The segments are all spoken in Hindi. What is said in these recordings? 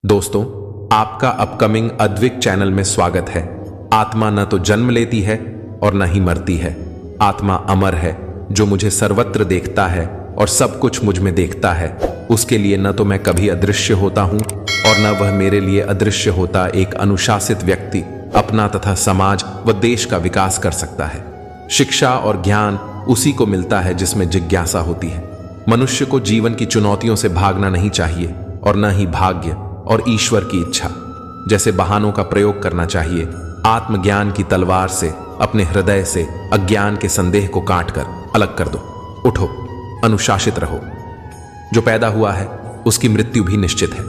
दोस्तों, आपका अपकमिंग अद्विक चैनल में स्वागत है। आत्मा न तो जन्म लेती है और न ही मरती है। आत्मा अमर है, जो मुझे सर्वत्र देखता है और सब कुछ मुझ में देखता है। उसके लिए न तो मैं कभी अदृश्य होता हूं और न वह मेरे लिए अदृश्य होता। एक अनुशासित व्यक्ति अपना तथा समाज व देश का विकास कर सकता है। शिक्षा और ज्ञान उसी को मिलता है जिसमें जिज्ञासा होती है। मनुष्य को जीवन की चुनौतियों से भागना नहीं चाहिए और न ही भाग्य और ईश्वर की इच्छा जैसे बहानों का प्रयोग करना चाहिए। आत्मज्ञान की तलवार से अपने हृदय से अज्ञान के संदेह को काटकर अलग कर दो। उठो, अनुशासित रहो। जो पैदा हुआ है उसकी मृत्यु भी निश्चित है।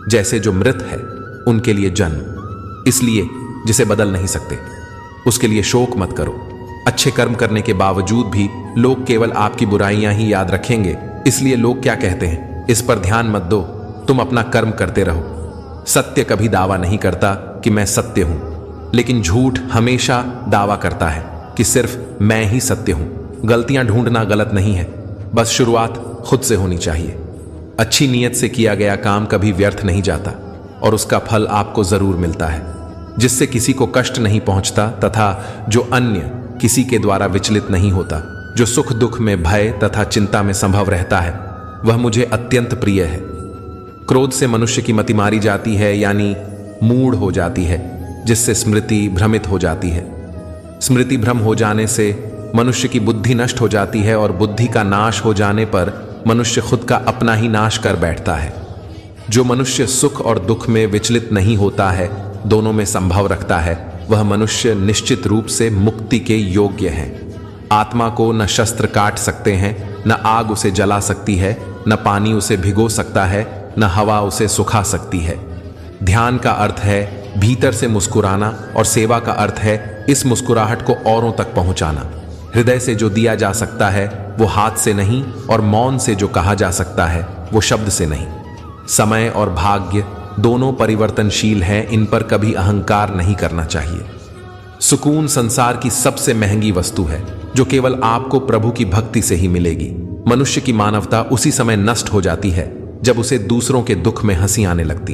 जैसे जो मृत है उनके लिए जन्म, इसलिए जिसे बदल नहीं सकते उसके लिए शोक मत करो। अच्छे कर्म करने के बावजूद भी लोग केवल आपकी बुराइयां ही याद रखेंगे, इसलिए लोग क्या कहते हैं इस पर ध्यान मत दो। तुम अपना कर्म करते रहो। सत्य कभी दावा नहीं करता कि मैं सत्य हूं, लेकिन झूठ हमेशा दावा करता है कि सिर्फ मैं ही सत्य हूं। गलतियां ढूंढना गलत नहीं है, बस शुरुआत खुद से होनी चाहिए। अच्छी नीयत से किया गया काम कभी व्यर्थ नहीं जाता और उसका फल आपको जरूर मिलता है, जिससे किसी को कष्ट नहीं पहुंचता तथा जो अन्य किसी के द्वारा विचलित नहीं होता। जो सुख दुख में भय तथा चिंता में संभव रहता है वह मुझे अत्यंत प्रिय है। क्रोध से मनुष्य की मति मारी जाती है, यानी मूढ़ हो जाती है, जिससे स्मृति भ्रमित हो जाती है। स्मृति भ्रम हो जाने से मनुष्य की बुद्धि नष्ट हो जाती है और बुद्धि का नाश हो जाने पर मनुष्य खुद का अपना ही नाश कर बैठता है। जो मनुष्य सुख और दुख में विचलित नहीं होता है, दोनों में संभव रखता है, वह मनुष्य निश्चित रूप से मुक्ति के योग्य है। आत्मा को न शस्त्र काट सकते हैं, न आग उसे जला सकती है, न पानी उसे भिगो सकता है, न हवा उसे सुखा सकती है। ध्यान का अर्थ है भीतर से मुस्कुराना और सेवा का अर्थ है इस मुस्कुराहट को औरों तक पहुंचाना। हृदय से जो दिया जा सकता है वो हाथ से नहीं, और मौन से जो कहा जा सकता है वो शब्द से नहीं। समय और भाग्य दोनों परिवर्तनशील हैं, इन पर कभी अहंकार नहीं करना चाहिए। सुकून संसार की सबसे महंगी वस्तु है, जो केवल आपको प्रभु की भक्ति से ही मिलेगी। मनुष्य की मानवता उसी समय नष्ट हो जाती है जब उसे दूसरों के दुख में हंसी आने लगती।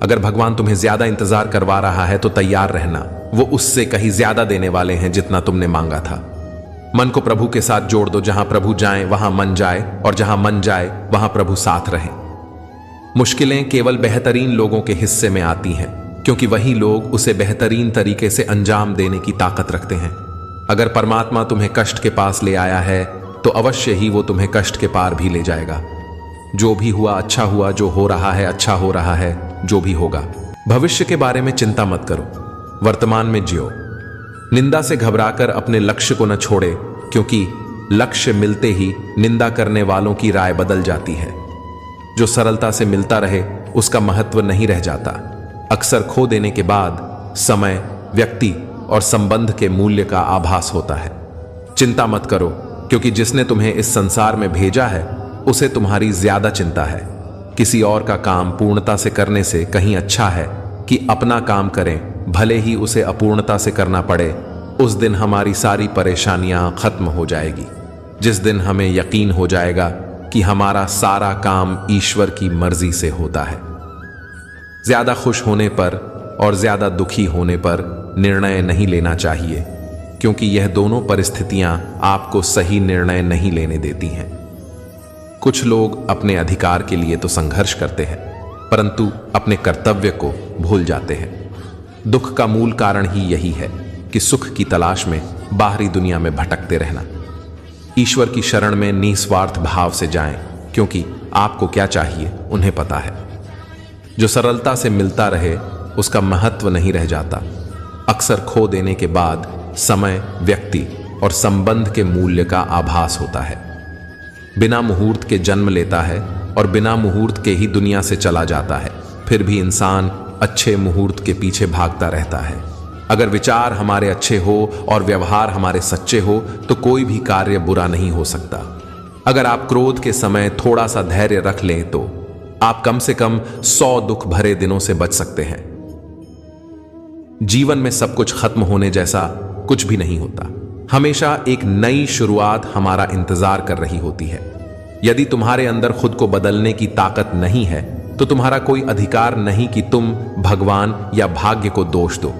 अगर भगवान तुम्हें ज्यादा इंतजार करवा रहा है तो तैयार रहना, वो उससे कहीं ज्यादा देने वाले हैं जितना तुमने मांगा था। मन को प्रभु के साथ जोड़ दो। जहां प्रभु जाए वहां मन जाए, और जहां मन जाए वहां प्रभु साथ रहे। मुश्किलें केवल बेहतरीन लोगों के हिस्से में आती हैं, क्योंकि वही लोग उसे बेहतरीन तरीके से अंजाम देने की ताकत रखते हैं। अगर परमात्मा तुम्हें कष्ट के पास ले आया है तो अवश्य ही वो तुम्हें कष्ट के पार भी ले जाएगा। जो भी हुआ अच्छा हुआ, जो हो रहा है अच्छा हो रहा है, जो भी होगा। भविष्य के बारे में चिंता मत करो, वर्तमान में जियो। निंदा से घबराकर अपने लक्ष्य को न छोड़े, क्योंकि लक्ष्य मिलते ही निंदा करने वालों की राय बदल जाती है। जो सरलता से मिलता रहे उसका महत्व नहीं रह जाता। अक्सर खो देने के बाद समय, व्यक्ति और संबंध के मूल्य का आभास होता है। चिंता मत करो, क्योंकि जिसने तुम्हें इस संसार में भेजा है उसे तुम्हारी ज्यादा चिंता है। किसी और का काम पूर्णता से करने से कहीं अच्छा है कि अपना काम करें, भले ही उसे अपूर्णता से करना पड़े। उस दिन हमारी सारी परेशानियां खत्म हो जाएगी, जिस दिन हमें यकीन हो जाएगा कि हमारा सारा काम ईश्वर की मर्जी से होता है। ज्यादा खुश होने पर और ज्यादा दुखी होने पर निर्णय नहीं लेना चाहिए, क्योंकि यह दोनों परिस्थितियां आपको सही निर्णय नहीं लेने देती हैं। कुछ लोग अपने अधिकार के लिए तो संघर्ष करते हैं, परंतु अपने कर्तव्य को भूल जाते हैं। दुख का मूल कारण ही यही है कि सुख की तलाश में बाहरी दुनिया में भटकते रहना। ईश्वर की शरण में निस्वार्थ भाव से जाएं, क्योंकि आपको क्या चाहिए उन्हें पता है। जो सरलता से मिलता रहे उसका महत्व नहीं रह जाता। अक्सर खो देने के बाद समय, व्यक्ति और संबंध के मूल्य का आभास होता है। बिना मुहूर्त के जन्म लेता है और बिना मुहूर्त के ही दुनिया से चला जाता है। फिर भी इंसान अच्छे मुहूर्त के पीछे भागता रहता है। अगर विचार हमारे अच्छे हो और व्यवहार हमारे सच्चे हो तो कोई भी कार्य बुरा नहीं हो सकता। अगर आप क्रोध के समय थोड़ा सा धैर्य रख लें तो आप कम से कम 100 दुख भरे दिनों से बच सकते हैं। जीवन में सब कुछ खत्म होने जैसा कुछ भी नहीं होता। हमेशा एक नई शुरुआत हमारा इंतजार कर रही होती है। यदि तुम्हारे अंदर खुद को बदलने की ताकत नहीं है तो तुम्हारा कोई अधिकार नहीं कि तुम भगवान या भाग्य को दोष दो।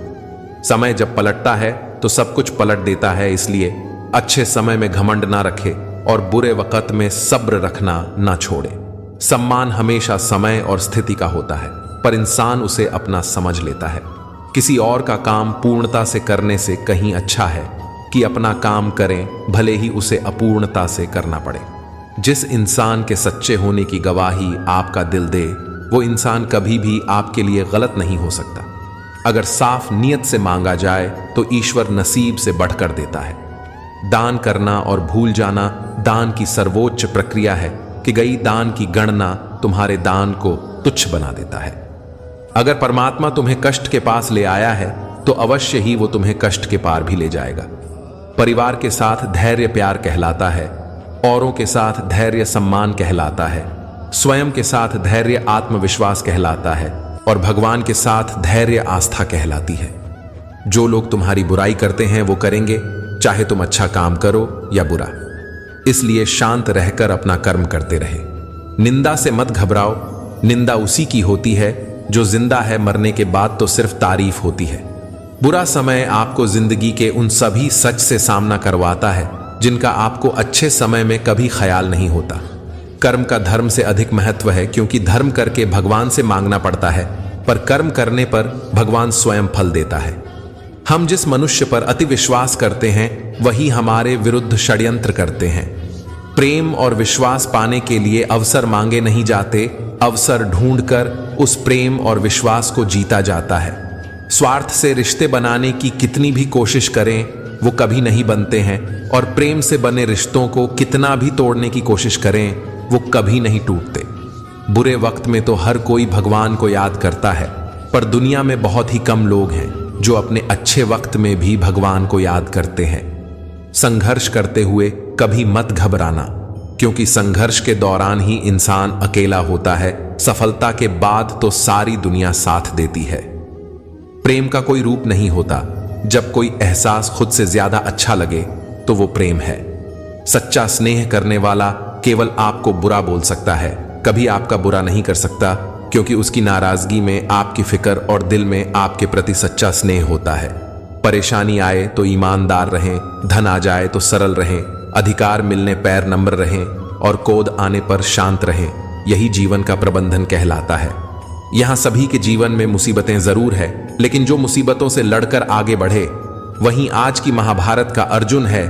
समय जब पलटता है तो सब कुछ पलट देता है, इसलिए अच्छे समय में घमंड ना रखे और बुरे वक्त में सब्र रखना ना छोड़े। सम्मान हमेशा समय और स्थिति का होता है, पर इंसान उसे अपना समझ लेता है। किसी और का काम पूर्णता से करने से कहीं अच्छा है कि अपना काम करें, भले ही उसे अपूर्णता से करना पड़े। जिस इंसान के सच्चे होने की गवाही आपका दिल दे, वो इंसान कभी भी आपके लिए गलत नहीं हो सकता। अगर साफ नीयत से मांगा जाए तो ईश्वर नसीब से बढ़कर देता है। दान करना और भूल जाना दान की सर्वोच्च प्रक्रिया है कि गई दान की गणना तुम्हारे दान को तुच्छ बना देता है। अगर परमात्मा तुम्हें कष्ट के पास ले आया है तो अवश्य ही वो तुम्हें कष्ट के पार भी ले जाएगा। परिवार के साथ धैर्य प्यार कहलाता है, औरों के साथ धैर्य सम्मान कहलाता है, स्वयं के साथ धैर्य आत्मविश्वास कहलाता है और भगवान के साथ धैर्य आस्था कहलाती है। जो लोग तुम्हारी बुराई करते हैं वो करेंगे, चाहे तुम अच्छा काम करो या बुरा। इसलिए शांत रहकर अपना कर्म करते रहे। निंदा से मत घबराओ, निंदा उसी की होती है जो जिंदा है, मरने के बाद तो सिर्फ तारीफ होती है। बुरा समय आपको जिंदगी के उन सभी सच से सामना करवाता है जिनका आपको अच्छे समय में कभी ख्याल नहीं होता। कर्म का धर्म से अधिक महत्व है, क्योंकि धर्म करके भगवान से मांगना पड़ता है, पर कर्म करने पर भगवान स्वयं फल देता है। हम जिस मनुष्य पर अति विश्वास करते हैं वही हमारे विरुद्ध षड्यंत्र करते हैं। प्रेम और विश्वास पाने के लिए अवसर मांगे नहीं जाते, अवसर ढूंढकर उस प्रेम और विश्वास को जीता जाता है। स्वार्थ से रिश्ते बनाने की कितनी भी कोशिश करें वो कभी नहीं बनते हैं, और प्रेम से बने रिश्तों को कितना भी तोड़ने की कोशिश करें वो कभी नहीं टूटते। बुरे वक्त में तो हर कोई भगवान को याद करता है, पर दुनिया में बहुत ही कम लोग हैं जो अपने अच्छे वक्त में भी भगवान को याद करते हैं। संघर्ष करते हुए कभी मत घबराना, क्योंकि संघर्ष के दौरान ही इंसान अकेला होता है, सफलता के बाद तो सारी दुनिया साथ देती है। प्रेम का कोई रूप नहीं होता, जब कोई एहसास खुद से ज्यादा अच्छा लगे तो वो प्रेम है। सच्चा स्नेह करने वाला केवल आपको बुरा बोल सकता है, कभी आपका बुरा नहीं कर सकता, क्योंकि उसकी नाराजगी में आपकी फिक्र और दिल में आपके प्रति सच्चा स्नेह होता है। परेशानी आए तो ईमानदार रहें, धन आ जाए तो सरल रहें, अधिकार मिलने पैर नम्र रहें और क्रोध आने पर शांत रहें। यही जीवन का प्रबंधन कहलाता है। यहाँ सभी के जीवन में मुसीबतें जरूर है, लेकिन जो मुसीबतों से लड़कर आगे बढ़े वहीं आज की महाभारत का अर्जुन है।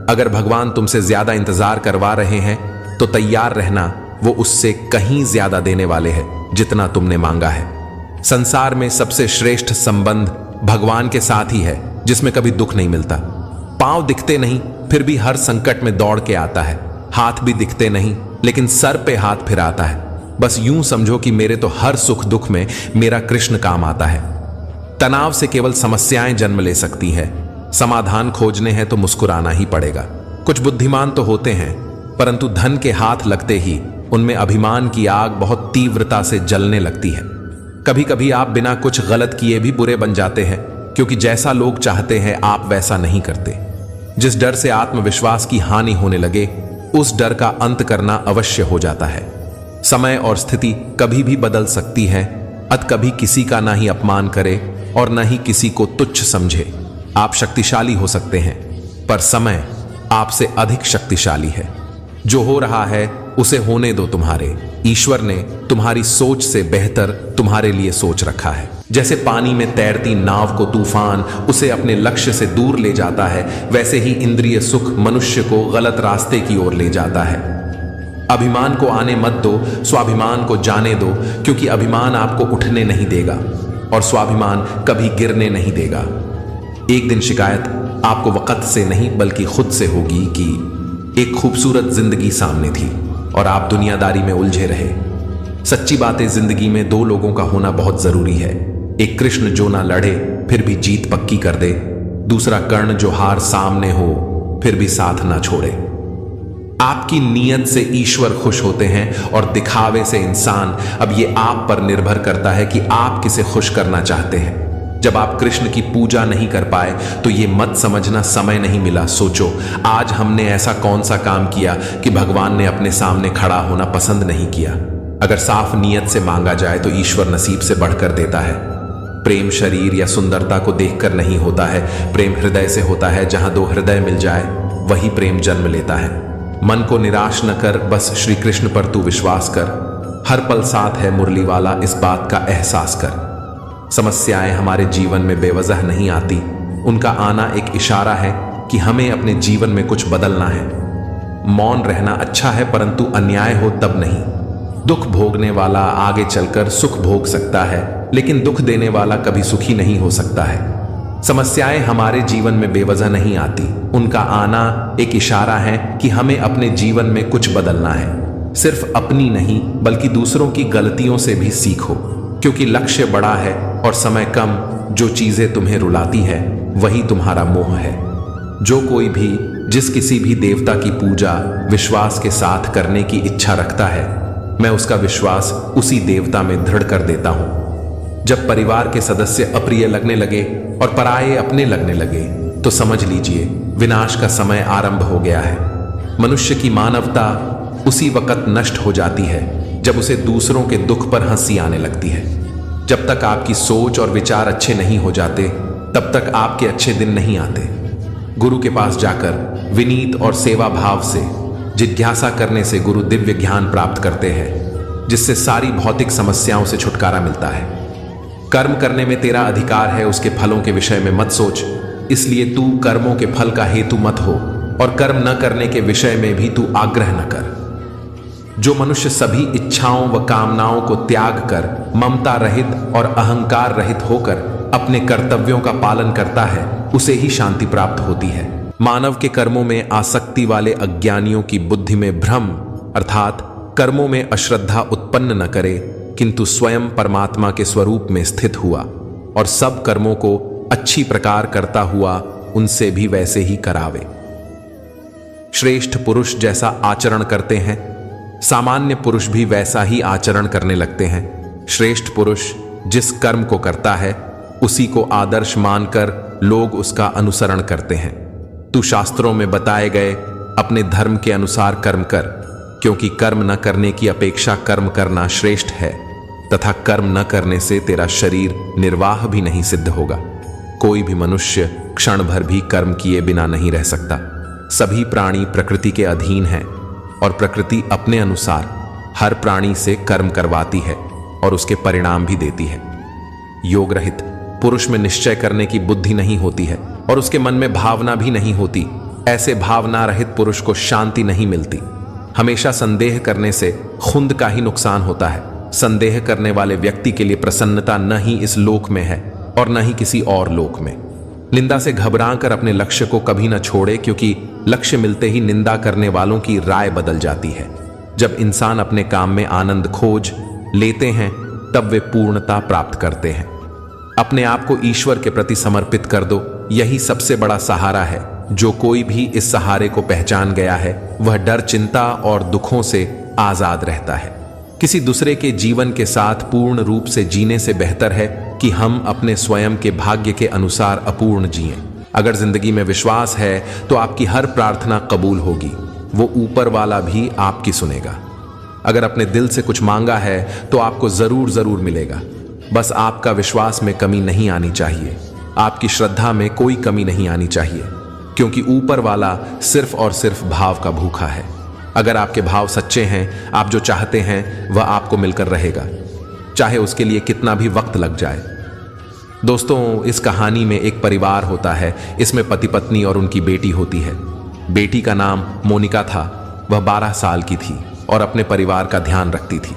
अगर भगवान तुमसे ज्यादा इंतजार करवा रहे हैं तो तैयार रहना, वो उससे कहीं ज्यादा देने वाले हैं जितना तुमने मांगा है। संसार में सबसे श्रेष्ठ संबंध भगवान के साथ ही है, जिसमें कभी दुख नहीं मिलता। पांव दिखते नहीं फिर भी हर संकट में दौड़ के आता है, हाथ भी दिखते नहीं लेकिन सर पे हाथ फिराता है। बस यूं समझो कि मेरे तो हर सुख दुख में मेरा कृष्ण काम आता है। तनाव से केवल समस्याएं जन्म ले सकती है, समाधान खोजने हैं तो मुस्कुराना ही पड़ेगा। कुछ बुद्धिमान तो होते हैं, परंतु धन के हाथ लगते ही उनमें अभिमान की आग बहुत तीव्रता से जलने लगती है। कभी कभी आप बिना कुछ गलत किए भी बुरे बन जाते हैं, क्योंकि जैसा लोग चाहते हैं आप वैसा नहीं करते। जिस डर से आत्मविश्वास की हानि होने लगे उस डर का अंत करना अवश्य हो जाता है। समय और स्थिति कभी भी बदल सकती है, अत कभी किसी का ना ही अपमान करे और न ही किसी को तुच्छ समझे। आप शक्तिशाली हो सकते हैं, पर समय आपसे अधिक शक्तिशाली है। जो हो रहा है उसे होने दो तुम्हारे। ईश्वर ने तुम्हारी सोच से बेहतर तुम्हारे लिए सोच रखा है। जैसे पानी में तैरती नाव को तूफान उसे अपने लक्ष्य से दूर ले जाता है, वैसे ही इंद्रिय सुख मनुष्य को गलत रास्ते की ओर ले जाता है। अभिमान को आने मत दो, स्वाभिमान को जाने दो, क्योंकि अभिमान आपको उठने नहीं देगा और स्वाभिमान कभी गिरने नहीं देगा। एक दिन शिकायत आपको वक्त से नहीं बल्कि खुद से होगी कि एक खूबसूरत जिंदगी सामने थी और आप दुनियादारी में उलझे रहे। सच्ची बातें जिंदगी में दो लोगों का होना बहुत जरूरी है। एक कृष्ण जो ना लड़े फिर भी जीत पक्की कर दे, दूसरा कर्ण जो हार सामने हो फिर भी साथ ना छोड़े। आपकी नीयत से ईश्वर खुश होते हैं और दिखावे से इंसान। अब ये आप पर निर्भर करता है कि आप किसे खुश करना चाहते हैं। जब आप कृष्ण की पूजा नहीं कर पाए तो ये मत समझना समय नहीं मिला। सोचो, आज हमने ऐसा कौन सा काम किया कि भगवान ने अपने सामने खड़ा होना पसंद नहीं किया। अगर साफ नीयत से मांगा जाए तो ईश्वर नसीब से बढ़कर देता है। प्रेम शरीर या सुंदरता को देखकर नहीं होता है, प्रेम हृदय से होता है। जहां दो हृदय मिल जाए वही प्रेम जन्म लेता है। मन को निराश न कर, बस श्री कृष्ण पर तू विश्वास कर। हर पल साथ है मुरली वाला, इस बात का एहसास कर। समस्याएं हमारे जीवन में बेवजह नहीं आती, उनका आना एक इशारा है कि हमें अपने जीवन में कुछ बदलना है। मौन रहना अच्छा है, परंतु अन्याय हो तब नहीं। दुख भोगने वाला आगे चलकर सुख भोग सकता है, लेकिन दुख देने वाला कभी सुखी नहीं हो सकता है। समस्याएं हमारे जीवन में बेवजह नहीं आती, उनका आना एक इशारा है कि हमें अपने जीवन में कुछ बदलना है। सिर्फ अपनी नहीं बल्कि दूसरों की गलतियों से भी सीखो, क्योंकि लक्ष्य बड़ा है और समय कम। जो चीजें तुम्हें रुलाती है वही तुम्हारा मोह है। जो कोई भी जिस किसी भी देवता की पूजा विश्वास के साथ करने की इच्छा रखता है, मैं उसका विश्वास उसी देवता में दृढ़ कर देता हूं। जब परिवार के सदस्य अप्रिय लगने लगे और पराये अपने लगने लगे तो समझ लीजिए विनाश का समय आरंभ हो गया है। मनुष्य की मानवता उसी वक्त नष्ट हो जाती है जब उसे दूसरों के दुख पर हंसी आने लगती है। जब तक आपकी सोच और विचार अच्छे नहीं हो जाते तब तक आपके अच्छे दिन नहीं आते। गुरु के पास जाकर विनीत और सेवा भाव से जिज्ञासा करने से गुरु दिव्य ज्ञान प्राप्त करते हैं, जिससे सारी भौतिक समस्याओं से छुटकारा मिलता है। कर्म करने में तेरा अधिकार है, उसके फलों के विषय में मत सोच। इसलिए तू कर्मों के फल का हेतु मत हो और कर्म न करने के विषय में भी तू आग्रह न कर। जो मनुष्य सभी इच्छाओं व कामनाओं को त्याग कर ममता रहित और अहंकार रहित होकर अपने कर्तव्यों का पालन करता है, उसे ही शांति प्राप्त होती है। मानव के कर्मों में आसक्ति वाले अज्ञानियों की बुद्धि में भ्रम अर्थात कर्मों में अश्रद्धा उत्पन्न न करे, किंतु स्वयं परमात्मा के स्वरूप में स्थित हुआ और सब कर्मों को अच्छी प्रकार करता हुआ उनसे भी वैसे ही करावे। श्रेष्ठ पुरुष जैसा आचरण करते हैं, सामान्य पुरुष भी वैसा ही आचरण करने लगते हैं। श्रेष्ठ पुरुष जिस कर्म को करता है उसी को आदर्श मानकर लोग उसका अनुसरण करते हैं। तू शास्त्रों में बताए गए अपने धर्म के अनुसार कर्म कर, क्योंकि कर्म न करने की अपेक्षा कर्म करना श्रेष्ठ है तथा कर्म न करने से तेरा शरीर निर्वाह भी नहीं सिद्ध होगा। कोई भी मनुष्य क्षण भर भी कर्म किए बिना नहीं रह सकता। सभी प्राणी प्रकृति के अधीन हैं और प्रकृति अपने अनुसार हर प्राणी से कर्म करवाती है और उसके परिणाम भी देती है। योग रहित पुरुष में निश्चय करने की बुद्धि नहीं होती है और उसके मन में भावना भी नहीं होती। ऐसे भावना रहित पुरुष को शांति नहीं मिलती। हमेशा संदेह करने से खुंद का ही नुकसान होता है। संदेह करने वाले व्यक्ति के लिए प्रसन्नता न ही इस लोक में है और न ही किसी और लोक में। निंदा से घबरा कर अपने लक्ष्य को कभी न छोड़े, क्योंकि लक्ष्य मिलते ही निंदा करने वालों की राय बदल जाती है। जब इंसान अपने काम में आनंद खोज लेते हैं तब वे पूर्णता प्राप्त करते हैं। अपने आप को ईश्वर के प्रति समर्पित कर दो, यही सबसे बड़ा सहारा है। जो कोई भी इस सहारे को पहचान गया है वह डर, चिंता और दुखों से आजाद रहता है। किसी दूसरे के जीवन के साथ पूर्ण रूप से जीने से बेहतर है कि हम अपने स्वयं के भाग्य के अनुसार अपूर्ण जिएं। अगर जिंदगी में विश्वास है तो आपकी हर प्रार्थना कबूल होगी, वो ऊपर वाला भी आपकी सुनेगा। अगर अपने दिल से कुछ मांगा है तो आपको जरूर मिलेगा। बस आपका विश्वास में कमी नहीं आनी चाहिए, आपकी श्रद्धा में कोई कमी नहीं आनी चाहिए, क्योंकि ऊपर वाला सिर्फ और सिर्फ भाव का भूखा है। अगर आपके भाव सच्चे हैं, आप जो चाहते हैं वह आपको मिलकर रहेगा, चाहे उसके लिए कितना भी वक्त लग जाए। दोस्तों, इस कहानी में एक परिवार होता है। इसमें पति पत्नी और उनकी बेटी होती है। बेटी का नाम मोनिका था। वह 12 साल की थी और अपने परिवार का ध्यान रखती थी।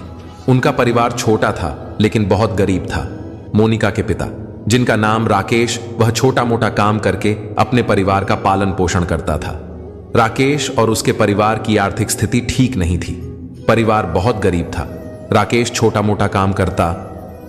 उनका परिवार छोटा था लेकिन बहुत गरीब था। मोनिका के पिता, जिनका नाम राकेश, वह छोटा मोटा काम करके अपने परिवार का पालन पोषण करता था। राकेश और उसके परिवार की आर्थिक स्थिति ठीक नहीं थी। परिवार बहुत गरीब था। राकेश छोटा मोटा काम करता,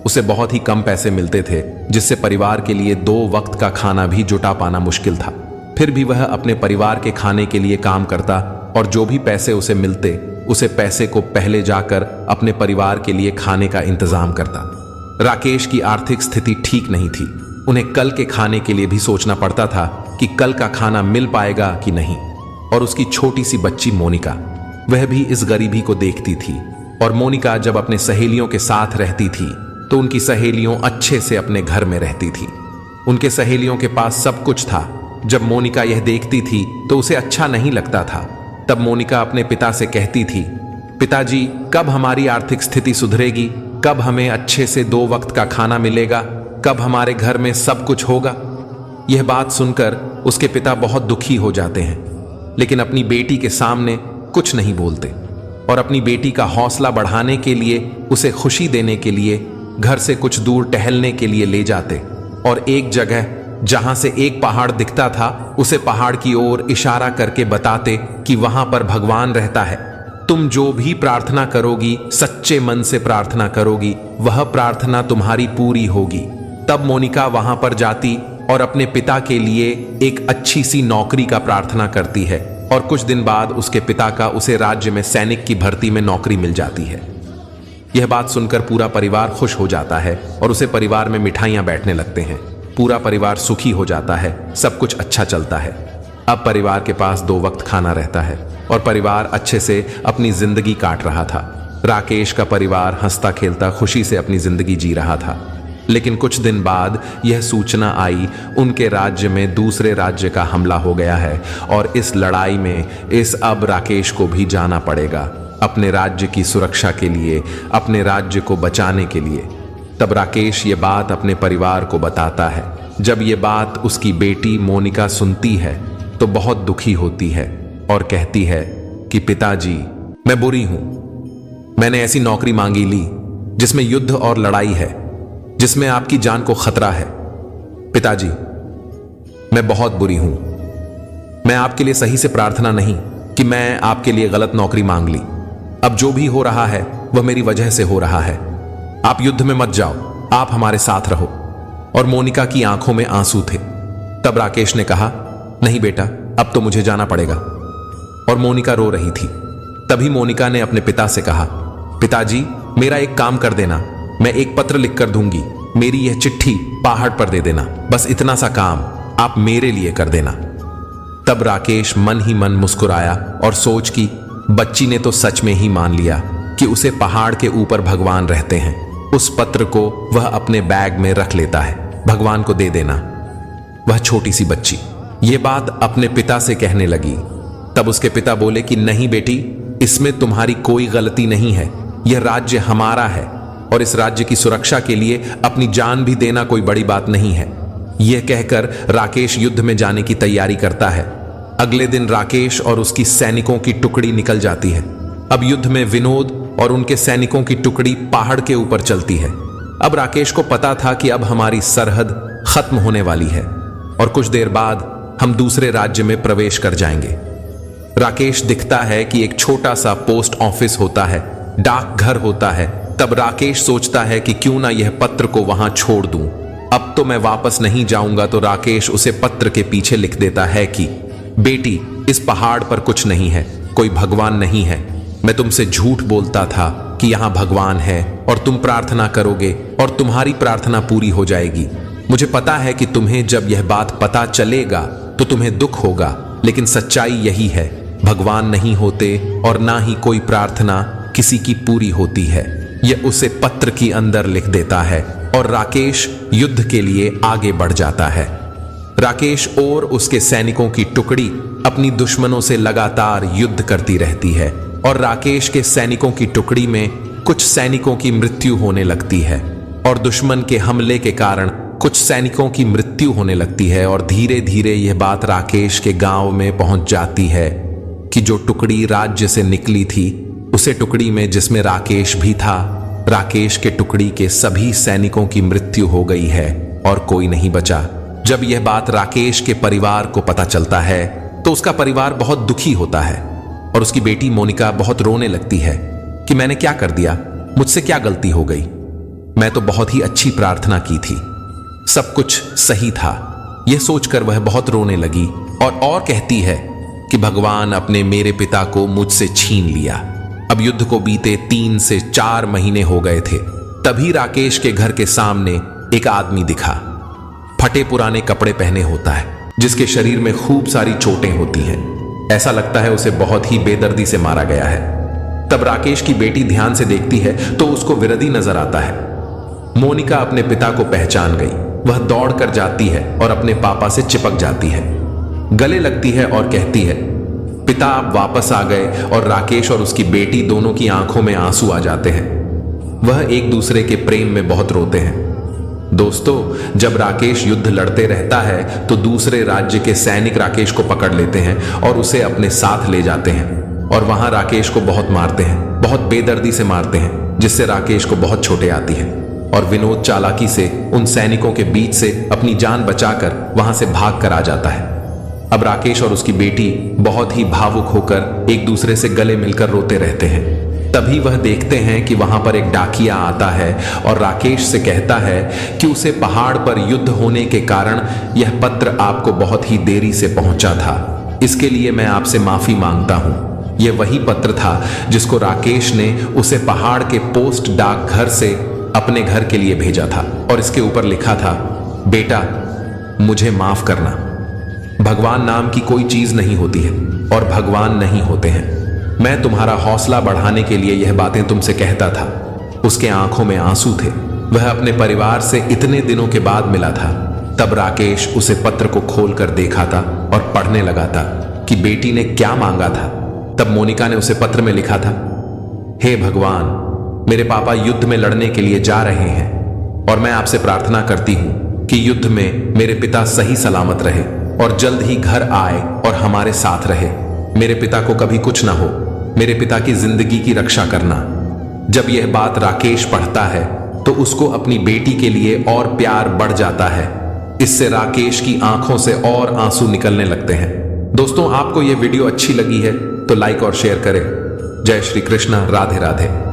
उसे बहुत ही कम पैसे मिलते थे, जिससे परिवार के लिए 2 वक्त का खाना भी जुटा पाना मुश्किल था। फिर भी वह अपने परिवार के खाने के लिए काम करता और जो भी पैसे उसे मिलते उसे पैसे को पहले जाकर अपने परिवार के लिए खाने का इंतजाम करता। राकेश की आर्थिक स्थिति ठीक नहीं थी। उन्हें कल के खाने के लिए भी सोचना पड़ता था कि कल का खाना मिल पाएगा कि नहीं। और उसकी छोटी सी बच्ची मोनिका, वह भी इस गरीबी को देखती थी। और मोनिका जब अपने सहेलियों के साथ रहती थी तो उनकी सहेलियों अच्छे से अपने घर में रहती थी। उनके सहेलियों के पास सब कुछ था। जब मोनिका यह देखती थी तो उसे अच्छा नहीं लगता था। तब मोनिका अपने पिता से कहती थी, पिताजी, कब हमारी आर्थिक स्थिति सुधरेगी? कब हमें अच्छे से 2 वक्त का खाना मिलेगा? कब हमारे घर में सब कुछ होगा? यह बात सुनकर उसके पिता बहुत दुखी हो जाते हैं, लेकिन अपनी बेटी के सामने कुछ नहीं बोलते और अपनी बेटी का हौसला बढ़ाने के लिए, उसे खुशी देने के लिए घर से कुछ दूर टहलने के लिए ले जाते और एक जगह जहां से एक पहाड़ दिखता था उसे पहाड़ की ओर इशारा करके बताते कि वहां पर भगवान रहता है। तुम जो भी प्रार्थना करोगी, सच्चे मन से प्रार्थना करोगी, वह प्रार्थना तुम्हारी पूरी होगी। तब मोनिका वहां पर जाती और अपने पिता के लिए एक अच्छी सी नौकरी का प्रार्थना करती है और कुछ दिन बाद उसके पिता का उसे राज्य में सैनिक की भर्ती में नौकरी मिल जाती है। यह बात सुनकर पूरा परिवार खुश हो जाता है और उसे परिवार में मिठाइयां बैठने लगते हैं। पूरा परिवार सुखी हो जाता है, सब कुछ अच्छा चलता है। अब परिवार के पास 2 वक्त खाना रहता है और परिवार अच्छे से अपनी जिंदगी काट रहा था। राकेश का परिवार हंसता खेलता खुशी से अपनी जिंदगी जी रहा था। लेकिन कुछ दिन बाद यह सूचना आई, उनके राज्य में दूसरे राज्य का हमला हो गया है और इस लड़ाई में अब राकेश को भी जाना पड़ेगा अपने राज्य की सुरक्षा के लिए, अपने राज्य को बचाने के लिए। तब राकेश ये बात अपने परिवार को बताता है। जब ये बात उसकी बेटी मोनिका सुनती है तो बहुत दुखी होती है और कहती है कि पिताजी, मैं बुरी हूं। मैंने ऐसी नौकरी मांगी ली जिसमें युद्ध और लड़ाई है, जिसमें आपकी जान को खतरा है। पिताजी, मैं बहुत बुरी हूं। मैं आपके लिए सही से प्रार्थना नहीं कि मैं आपके लिए गलत नौकरी मांग ली। अब जो भी हो रहा है वह मेरी वजह से हो रहा है। आप युद्ध में मत जाओ, आप हमारे साथ रहो। और मोनिका की आंखों में आंसू थे। तब राकेश ने कहा, नहीं बेटा, अब तो मुझे जाना पड़ेगा। और मोनिका रो रही थी। तभी मोनिका ने अपने पिता से कहा, पिताजी, मेरा एक काम कर देना। मैं एक पत्र लिखकर दूंगी, मेरी यह चिट्ठी पहाड़ पर दे देना। बस इतना सा काम आप मेरे लिए कर देना। तब राकेश मन ही मन मुस्कुराया और सोच की बच्ची ने तो सच में ही मान लिया कि उसे पहाड़ के ऊपर भगवान रहते हैं। उस पत्र को वह अपने बैग में रख लेता है। भगवान को दे देना। वह छोटी सी बच्ची ये बात अपने पिता से कहने लगी। तब उसके पिता बोले कि नहीं बेटी, इसमें तुम्हारी कोई गलती नहीं है। यह राज्य हमारा है और इस राज्य की सुरक्षा के लिए अपनी जान भी देना कोई बड़ी बात नहीं है। यह कहकर राकेश युद्ध में जाने की तैयारी करता है। अगले दिन राकेश और उसकी सैनिकों की टुकड़ी निकल जाती है। अब युद्ध में विनोद और उनके सैनिकों की टुकड़ी पहाड़ के ऊपर चलती है। अब राकेश को पता था कि अब हमारी सरहद खत्म होने वाली है और कुछ देर बाद हम दूसरे राज्य में प्रवेश कर जाएंगे। राकेश दिखता है कि एक छोटा सा पोस्ट ऑफिस होता है, डाकघर होता है। तब राकेश सोचता है कि क्यों ना यह पत्र को वहां छोड़ दूं। अब तो मैं वापस नहीं जाऊंगा। तो राकेश उसे पत्र के पीछे लिख देता है कि बेटी, इस पहाड़ पर कुछ नहीं है, कोई भगवान नहीं है। मैं तुमसे झूठ बोलता था कि यहां भगवान है और तुम प्रार्थना करोगे और तुम्हारी प्रार्थना पूरी हो जाएगी। मुझे पता है कि तुम्हें जब यह बात पता चलेगा तो तुम्हें दुख होगा, लेकिन सच्चाई यही है, भगवान नहीं होते और ना ही कोई प्रार्थना किसी की पूरी होती है। यह उसे पत्र की अंदर लिख देता है और राकेश युद्ध के लिए आगे बढ़ जाता है। राकेश और उसके सैनिकों की टुकड़ी अपनी दुश्मनों से लगातार युद्ध करती रहती है और राकेश के सैनिकों की टुकड़ी में कुछ सैनिकों की मृत्यु होने लगती है और दुश्मन के हमले के कारण कुछ सैनिकों की मृत्यु होने लगती है। और धीरे धीरे यह बात राकेश के गांव में पहुंच जाती है कि जो टुकड़ी राज्य से निकली थी, उसे टुकड़ी में जिसमें राकेश भी था, राकेश के टुकड़ी के सभी सैनिकों की मृत्यु हो गई है और कोई नहीं बचा। जब यह बात राकेश के परिवार को पता चलता है तो उसका परिवार बहुत दुखी होता है और उसकी बेटी मोनिका बहुत रोने लगती है कि मैंने क्या कर दिया, मुझसे क्या गलती हो गई। मैं तो बहुत ही अच्छी प्रार्थना की थी, सब कुछ सही था। यह सोचकर वह बहुत रोने लगी और कहती है कि भगवान अपने मेरे पिता को मुझसे छीन लिया। अब युद्ध को बीते 3 से 4 महीने हो गए थे। तभी राकेश के घर के सामने एक आदमी दिखा। फटे पुराने कपड़े पहने होता है, जिसके शरीर में खूब सारी चोटें होती हैं। ऐसा लगता है उसे बहुत ही बेदर्दी से मारा गया है। तब राकेश की बेटी ध्यान से देखती है तो उसको विरदी नजर आता है। मोनिका अपने पिता को पहचान गई। वह दौड़ कर जाती है और अपने पापा से चिपक जाती है, गले लगती है और कहती है, पिता आप वापस आ गए। और राकेश और उसकी बेटी दोनों की आंखों में आंसू आ जाते हैं। वह एक दूसरे के प्रेम में बहुत रोते हैं। दोस्तों, जब राकेश युद्ध लड़ते रहता है तो दूसरे राज्य के सैनिक राकेश को पकड़ लेते हैं और उसे अपने साथ ले जाते हैं और वहां राकेश को बहुत मारते हैं, बहुत बेदर्दी से मारते हैं, जिससे राकेश को बहुत चोटें आती हैं और विनोद चालाकी से उन सैनिकों के बीच से अपनी जान बचाकर वहां से भाग कर आ जाता है। अब राकेश और उसकी बेटी बहुत ही भावुक होकर एक दूसरे से गले मिलकर रोते रहते हैं। तभी वह देखते हैं कि वहां पर एक डाकिया आता है और राकेश से कहता है कि उसे पहाड़ पर युद्ध होने के कारण यह पत्र आपको बहुत ही देरी से पहुंचा था। इसके लिए मैं आपसे माफी मांगता हूं। यह वही पत्र था जिसको राकेश ने उसे पहाड़ के पोस्ट डाकघर से अपने घर के लिए भेजा था और इसके ऊपर लिखा था, बेटा मुझे माफ करना। भगवान नाम की कोई चीज नहीं होती है और भगवान नहीं होते हैं। मैं तुम्हारा हौसला बढ़ाने के लिए यह बातें तुमसे कहता था। उसके आंखों में आंसू थे। वह अपने परिवार से इतने दिनों के बाद मिला था। तब राकेश उसे पत्र को खोलकर देखा था और पढ़ने लगा था कि बेटी ने क्या मांगा था। तब मोनिका ने उसे पत्र में लिखा था, हे भगवान, मेरे पापा युद्ध में लड़ने के लिए जा रहे हैं और मैं आपसे प्रार्थना करती हूं कि युद्ध में मेरे पिता सही सलामत रहे और जल्द ही घर आए और हमारे साथ रहे। मेरे पिता को कभी कुछ ना हो। मेरे पिता की जिंदगी की रक्षा करना। जब यह बात राकेश पढ़ता है तो उसको अपनी बेटी के लिए और प्यार बढ़ जाता है। इससे राकेश की आंखों से और आंसू निकलने लगते हैं। दोस्तों, आपको यह वीडियो अच्छी लगी है तो लाइक और शेयर करें। जय श्री कृष्ण। राधे राधे।